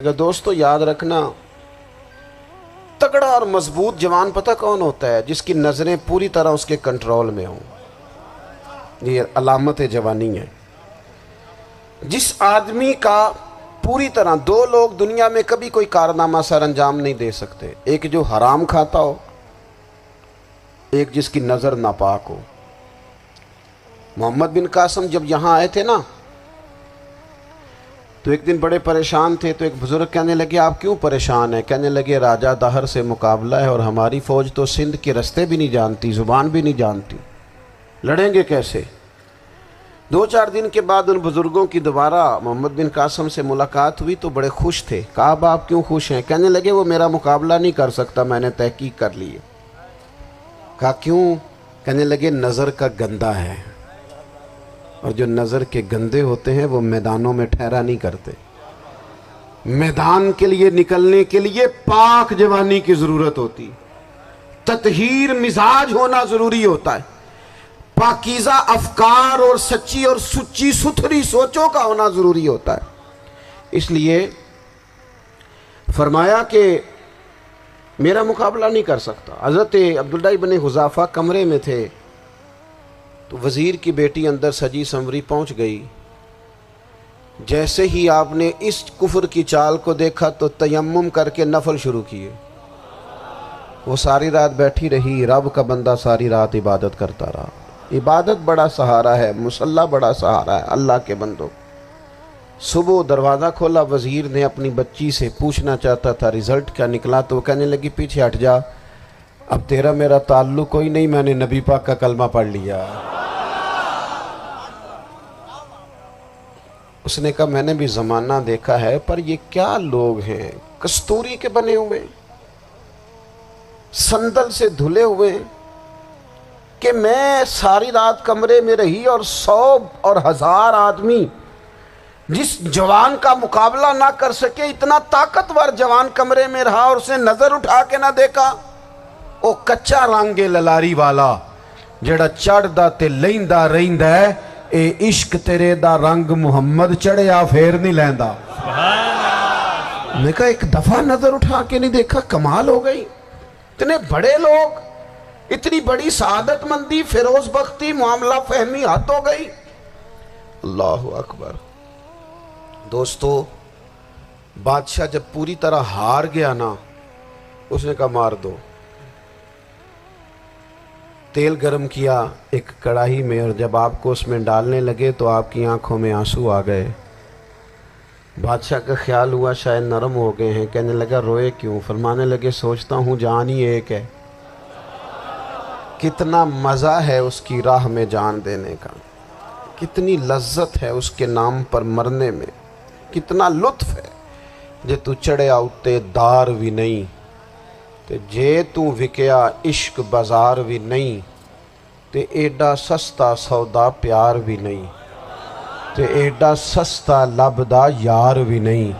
دوستو یاد رکھنا، تگڑا اور مضبوط جوان پتہ کون ہوتا ہے؟ جس کی نظریں پوری طرح اس کے کنٹرول میں ہوں۔ یہ علامت جوانی ہے۔ جس آدمی کا پوری طرح، دو لوگ دنیا میں کبھی کوئی کارنامہ سر انجام نہیں دے سکتے، ایک جو حرام کھاتا ہو، ایک جس کی نظر ناپاک ہو۔ محمد بن قاسم جب یہاں آئے تھے نا، تو ایک دن بڑے پریشان تھے، تو ایک بزرگ کہنے لگے آپ کیوں پریشان ہیں؟ کہنے لگے راجہ دہر سے مقابلہ ہے اور ہماری فوج تو سندھ کے رستے بھی نہیں جانتی، زبان بھی نہیں جانتی، لڑیں گے کیسے؟ دو چار دن کے بعد ان بزرگوں کی دوبارہ محمد بن قاسم سے ملاقات ہوئی تو بڑے خوش تھے۔ کہا اب آپ کیوں خوش ہیں؟ کہنے لگے وہ میرا مقابلہ نہیں کر سکتا، میں نے تحقیق کر لی ہے۔ کہا کیوں؟ کہنے لگے نظر کا گندہ ہے، اور جو نظر کے گندے ہوتے ہیں وہ میدانوں میں ٹھہرا نہیں کرتے۔ میدان کے لیے نکلنے کے لیے پاک جوانی کی ضرورت ہوتی، تطہیر مزاج ہونا ضروری ہوتا ہے، پاکیزہ افکار اور سچی اور سچی ستھری سوچوں کا ہونا ضروری ہوتا ہے۔ اس لیے فرمایا کہ میرا مقابلہ نہیں کر سکتا۔ حضرت عبداللہ ابن حذافہ کمرے میں تھے، تو وزیر کی بیٹی اندر سجی سنوری پہنچ گئی۔ جیسے ہی آپ نے اس کفر کی چال کو دیکھا تو تیمم کر کے نفل شروع کیے۔ وہ ساری رات بیٹھی رہی، رب کا بندہ ساری رات عبادت کرتا رہا۔ عبادت بڑا سہارا ہے، مصلی بڑا سہارا ہے اللہ کے بندوں۔ صبح دروازہ کھولا، وزیر نے اپنی بچی سے پوچھنا چاہتا تھا رزلٹ کیا نکلا، تو وہ کہنے لگی پیچھے ہٹ جا، اب تیرا میرا تعلق کوئی نہیں، میں نے نبی پاک کا کلمہ پڑھ لیا۔ اس نے کہا میں نے بھی زمانہ دیکھا ہے، پر یہ کیا لوگ ہیں، کستوری کے بنے ہوئے، سندل سے دھلے ہوئے، کہ میں ساری رات کمرے میں رہی اور 100 اور 1000 آدمی جس جوان کا مقابلہ نہ کر سکے، اتنا طاقتور جوان کمرے میں رہا اور اس نے نظر اٹھا کے نہ دیکھا۔ او کچا رنگ للاری والا جڑا چڑھدا تے لیندا رہندا ہے، اے عشق تیرے دا رنگ محمد چڑھیا پھر نہیں لیندا۔ میں کہا ایک دفعہ نظر اٹھا کے نہیں دیکھا، کمال ہو گئی۔ اتنے بڑے لوگ، اتنی بڑی سعادت مندی، فیروز بختی، معاملہ فہمی حد ہو گئی۔ اللہ اکبر۔ دوستو بادشاہ جب پوری طرح ہار گیا نا، اس نے کہا مار دو۔ تیل گرم کیا ایک کڑاہی میں، اور جب آپ کو اس میں ڈالنے لگے تو آپ کی آنکھوں میں آنسو آ گئے۔ بادشاہ کا خیال ہوا شاید نرم ہو گئے ہیں، کہنے لگا روئے کیوں؟ فرمانے لگے سوچتا ہوں جان ہی ایک ہے، کتنا مزہ ہے اس کی راہ میں جان دینے کا، کتنی لذت ہے اس کے نام پر مرنے میں، کتنا لطف ہے۔ جے تو چڑھیا اتے دار بھی نہیں، تے جے تو وکیا عشق بازار بھی نہیں، تے ایڈا سستا سودا پیار بھی نہیں، تے ایڈا سستا لبدا یار بھی نہیں۔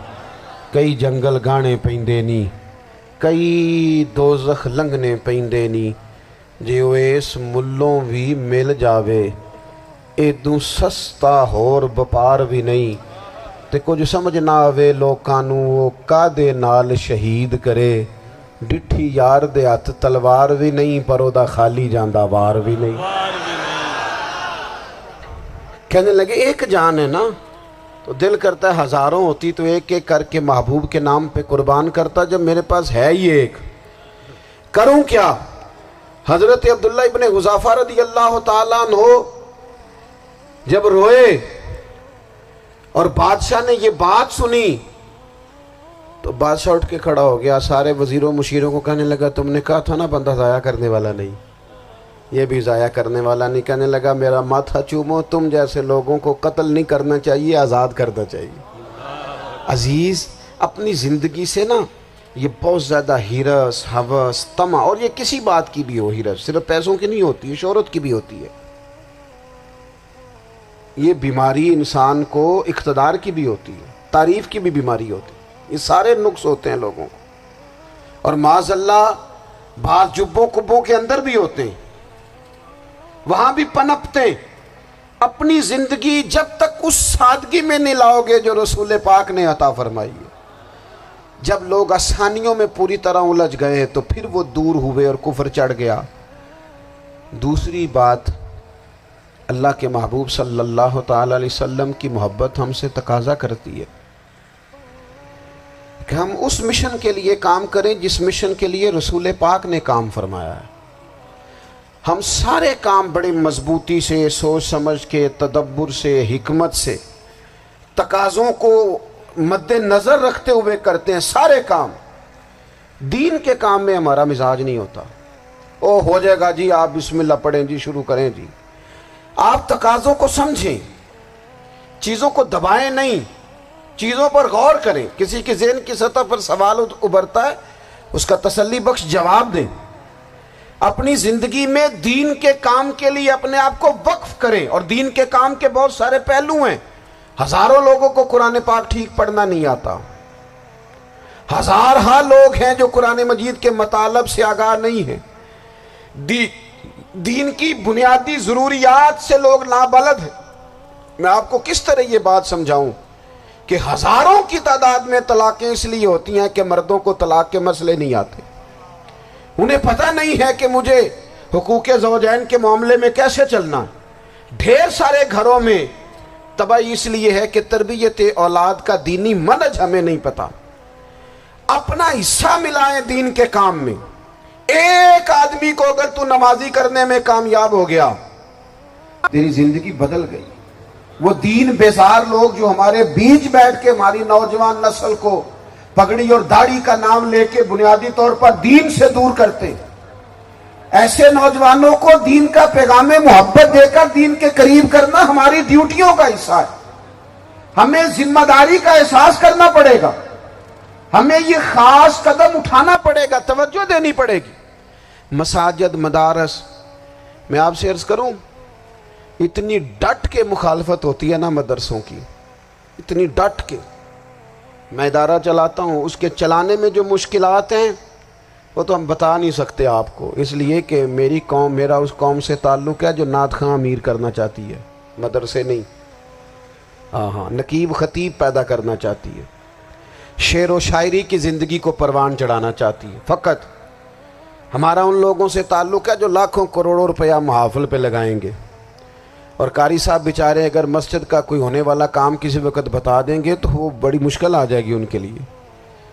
کئی جنگل گانے پیندے نہیں، کئی دوزخ لنگنے پیندے نہیں، جے وہ اس ملوں بھی مل جاوے، ایدوں سستا ہور بپار بھی نہیں۔ تے کچھ سمجھ نہ آوے لوکاں نوں وہ کادے نال شہید کرے، ڈٹھی یار دے ہاتھ تلوار بھی نہیں، پر او دا خالی جاندہ وار بھی نہیں۔ کہنے لگے ایک جان ہے نا، تو دل کرتا ہے ہزاروں ہوتی تو ایک ایک کر کے محبوب کے نام پہ قربان کرتا، جب میرے پاس ہے ہی ایک، کروں کیا؟ حضرت عبداللہ ابن حذافہ رضی اللہ تعالیٰ عنہ جب روئے اور بادشاہ نے یہ بات سنی، تو بادشاہ اٹھ کے کھڑا ہو گیا، سارے وزیروں مشیروں کو کہنے لگا تم نے کہا تھا نا بندہ ضائع کرنے والا نہیں، یہ بھی ضائع کرنے والا نہیں۔ کہنے لگا میرا ماتھا چومو، تم جیسے لوگوں کو قتل نہیں کرنا چاہیے، آزاد کرنا چاہیے۔ عزیز اپنی زندگی سے نا یہ بہت زیادہ ہرس، ہوس، طمع، اور یہ کسی بات کی بھی ہو، ہرس صرف پیسوں کی نہیں ہوتی ہے، شہرت کی بھی ہوتی ہے، یہ بیماری انسان کو اقتدار کی بھی ہوتی ہے، تعریف کی بھی بیماری ہوتی ہے، یہ سارے نقص ہوتے ہیں لوگوں کو، اور معاذ اللہ بعض جبوں کبوں کے اندر بھی ہوتے ہیں، وہاں بھی پنپتے ہیں۔ اپنی زندگی جب تک اس سادگی میں نہیں لاؤ گے جو رسول پاک نے عطا فرمائی ہے، جب لوگ آسانیوں میں پوری طرح الجھ گئے تو پھر وہ دور ہوئے اور کفر چڑھ گیا۔ دوسری بات، اللہ کے محبوب صلی اللہ تعالی علیہ وسلم کی محبت ہم سے تقاضا کرتی ہے کہ ہم اس مشن کے لیے کام کریں جس مشن کے لیے رسول پاک نے کام فرمایا ہے۔ ہم سارے کام بڑے مضبوطی سے، سوچ سمجھ کے، تدبر سے، حکمت سے، تقاضوں کو مد نظر رکھتے ہوئے کرتے ہیں۔ سارے کام، دین کے کام میں ہمارا مزاج نہیں ہوتا۔ او ہو جائے گا جی، آپ بسم اللہ پڑھیں جی، شروع کریں جی۔ آپ تقاضوں کو سمجھیں، چیزوں کو دبائیں نہیں، چیزوں پر غور کریں۔ کسی کے ذہن کی سطح پر سوال ابھرتا ہے، اس کا تسلی بخش جواب دیں۔ اپنی زندگی میں دین کے کام کے لیے اپنے آپ کو وقف کریں، اور دین کے کام کے بہت سارے پہلو ہیں۔ ہزاروں لوگوں کو قرآن پاک ٹھیک پڑھنا نہیں آتا، ہزارہ لوگ ہیں جو قرآن مجید کے مطالب سے آگاہ نہیں ہیں، دین کی بنیادی ضروریات سے لوگ نابلد ہیں۔ میں آپ کو کس طرح یہ بات سمجھاؤں کہ ہزاروں کی تعداد میں طلاقیں اس لیے ہوتی ہیں کہ مردوں کو طلاق کے مسئلے نہیں آتے، انہیں پتہ نہیں ہے کہ مجھے حقوق زوجین کے معاملے میں کیسے چلنا۔ ڈھیر سارے گھروں میں تباہی اس لیے ہے کہ تربیت اولاد کا دینی منہج ہمیں نہیں پتا۔ اپنا حصہ ملائیں دین کے کام میں۔ ایک آدمی کو اگر تو نمازی کرنے میں کامیاب ہو گیا، تیری زندگی بدل گئی۔ وہ دین بیزار لوگ جو ہمارے بیچ بیٹھ کے ہماری نوجوان نسل کو پگڑی اور داڑھی کا نام لے کے بنیادی طور پر دین سے دور کرتے، ایسے نوجوانوں کو دین کا پیغام محبت دے کر دین کے قریب کرنا ہماری ڈیوٹیوں کا حصہ ہے۔ ہمیں ذمہ داری کا احساس کرنا پڑے گا، ہمیں یہ خاص قدم اٹھانا پڑے گا، توجہ دینی پڑے گی۔ مساجد، مدارس، میں آپ سے عرض کروں، اتنی ڈٹ کے مخالفت ہوتی ہے نا مدرسوں کی، اتنی ڈٹ کے۔ میں ادارہ چلاتا ہوں، اس کے چلانے میں جو مشکلات ہیں وہ تو ہم بتا نہیں سکتے آپ کو، اس لیے کہ میری قوم، میرا اس قوم سے تعلق ہے جو نعت خواں امیر کرنا چاہتی ہے، مدرسے نہیں۔ ہاں، نقیب خطیب پیدا کرنا چاہتی ہے، شعر و شاعری کی زندگی کو پروان چڑھانا چاہتی ہے۔ فقط ہمارا ان لوگوں سے تعلق ہے جو لاکھوں کروڑوں روپیہ محافل پہ لگائیں گے، اور قاری صاحب بیچارے اگر مسجد کا کوئی ہونے والا کام کسی وقت بتا دیں گے تو وہ بڑی مشکل آ جائے گی ان کے لیے۔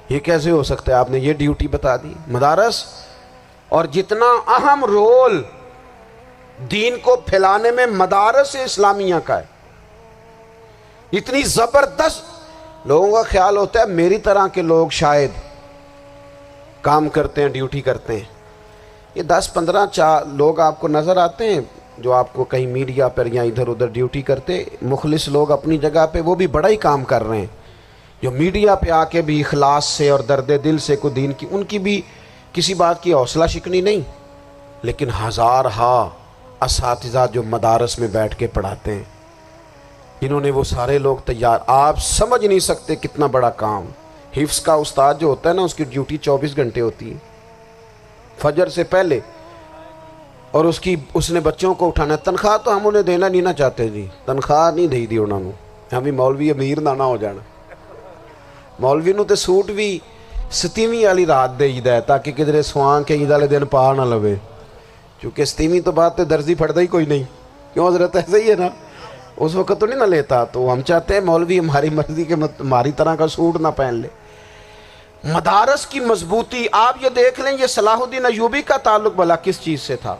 یہ کیسے ہو سکتا ہے، آپ نے یہ ڈیوٹی بتا دی۔ مدارس، اور جتنا اہم رول دین کو پھیلانے میں مدارس اسلامیہ کا ہے، اتنی زبردست، لوگوں کا خیال ہوتا ہے میری طرح کے لوگ شاید کام کرتے ہیں، ڈیوٹی کرتے ہیں۔ یہ 10-15 لوگ آپ کو نظر آتے ہیں جو آپ کو کہیں میڈیا پر یا ادھر ادھر ڈیوٹی کرتے، مخلص لوگ اپنی جگہ پہ، وہ بھی بڑا ہی کام کر رہے ہیں، جو میڈیا پہ آ کے بھی اخلاص سے اور درد دل سے کو دین کی، ان کی بھی کسی بات کی حوصلہ شکنی نہیں۔ لیکن ہزارہ اساتذہ جو مدارس میں بیٹھ کے پڑھاتے ہیں، انہوں نے وہ سارے لوگ تیار، آپ سمجھ نہیں سکتے کتنا بڑا کام۔ حفظ کا استاد جو ہوتا ہے نا، اس کی ڈیوٹی 24 گھنٹے ہوتی ہے، فجر سے پہلے، اور اس نے بچوں کو اٹھانا۔ تنخواہ تو ہم انہیں دینا نہیں نہ چاہتے جی، تنخواہ نہیں دی انہوں نے، ہمیں مولوی امیر نہ ہو جانا۔ مولوی نو تے سوٹ بھی 27ویں والی رات دے ہے تاکہ کدھر سوان کے عید والے دن پا نہ لوے، چونکہ 27ویں تو بات تے درزی پھڑتا ہی کوئی نہیں، کیوں حضرت؟ ایسے ہی ہے نا، اس وقت تو نہیں نہ لیتا۔ تو ہم چاہتے ہیں مولوی ہماری مرضی کے ہماری طرح کا سوٹ نہ پہن لے۔ مدارس کی مضبوطی، آپ یہ دیکھ لیں، یہ صلاح الدین ایوبی کا تعلق بھلا کس چیز سے تھا؟